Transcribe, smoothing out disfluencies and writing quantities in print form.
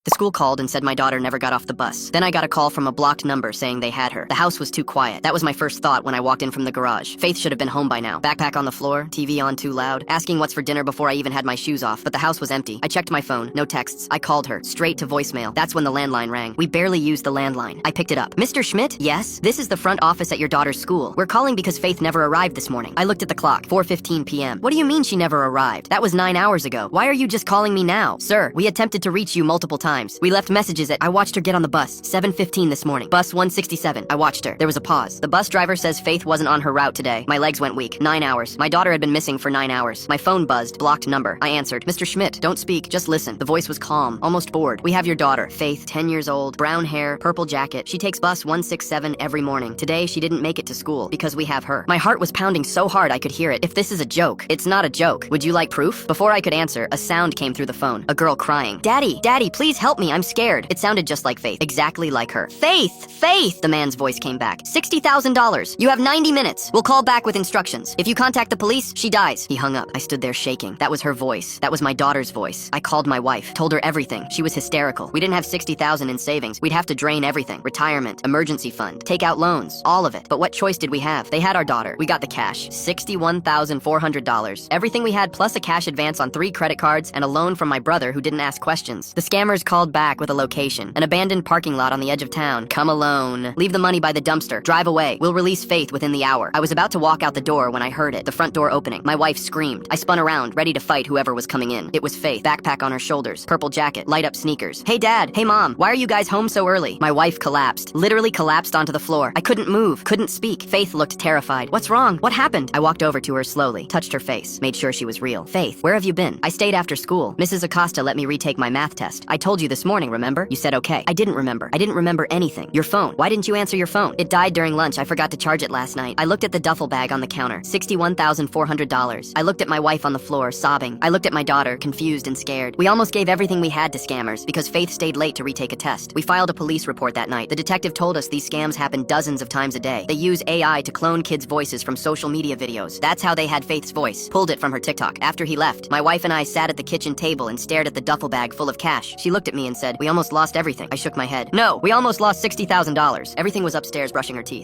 The school called and said my daughter never got off the bus. Then I got a call from a blocked number saying they had her. The house was too quiet. That was my first thought when I walked in from the garage. Faith should have been home by now. Backpack on the floor, TV on too loud, asking what's for dinner before I even had my shoes off. But the house was empty. I checked my phone, no texts. I called her, straight to voicemail. That's when the landline rang. We barely used the landline. I picked it up. Mr. Schmidt? Yes? This is the front office at your daughter's school. We're calling because Faith never arrived this morning. I looked at the clock, 4:15 p.m. What do you mean she never arrived? That was 9 hours ago. Why are you just calling me now? Sir, we attempted to reach you multiple times. We left messages at I watched her get on the bus, 7:15 this morning. Bus 167. I watched her. There was a pause. The bus driver says Faith wasn't on her route today. My legs went weak. 9 hours. My daughter had been missing for 9 hours. My phone buzzed. Blocked number. I answered. Mr. Schmidt, don't speak. Just listen. The voice was calm, almost bored. We have your daughter, Faith, 10 years old, brown hair, purple jacket. She takes bus 167 every morning. Today, she didn't make it to school because we have her. My heart was pounding so hard I could hear it. If this is a joke, it's not a joke. Would you like proof? Before I could answer, a sound came through the phone. A girl crying. Daddy, please help me. I'm scared. It sounded just like Faith, exactly like her. Faith, the man's voice came back. $60,000. You have 90 minutes. We'll call back with instructions. If you contact the police, she dies. He hung up. I stood there shaking. That was her voice. That was my daughter's voice. I called my wife, told her everything. She was hysterical. We didn't have 60,000 in savings. We'd have to drain everything. Retirement, emergency fund, take out loans, all of it. But what choice did we have? They had our daughter. We got the cash, $61,400. Everything we had plus a cash advance on 3 credit cards and a loan from my brother who didn't ask questions. The scammers called back with a location, an abandoned parking lot on the edge of town. Come alone. Leave the money by the dumpster. Drive away. We'll release Faith within the hour. I was about to walk out the door when I heard it. The front door opening. My wife screamed. I spun around, ready to fight whoever was coming in. It was Faith. Backpack on her shoulders. Purple jacket. Light up sneakers. Hey Dad. Hey Mom. Why are you guys home so early? My wife collapsed. Literally collapsed onto the floor. I couldn't move. Couldn't speak. Faith looked terrified. What's wrong? What happened? I walked over to her slowly. Touched her face. Made sure she was real. Faith, where have you been? I stayed after school. Mrs. Acosta let me retake my math test. I told you this morning, remember? You said okay. I didn't remember. I didn't remember anything. Your phone. Why didn't you answer your phone? It died during lunch. I forgot to charge it last night. I looked at the duffel bag on the counter. $61,400. I looked at my wife on the floor, sobbing. I looked at my daughter, confused and scared. We almost gave everything we had to scammers because Faith stayed late to retake a test. We filed a police report that night. The detective told us these scams happen dozens of times a day. They use AI to clone kids' voices from social media videos. That's how they had Faith's voice. Pulled it from her TikTok. After he left, my wife and I sat at the kitchen table and stared at the duffel bag full of cash. She looked at me and said, "We almost lost everything." I shook my head. No, we almost lost $60,000. Everything was upstairs brushing her teeth.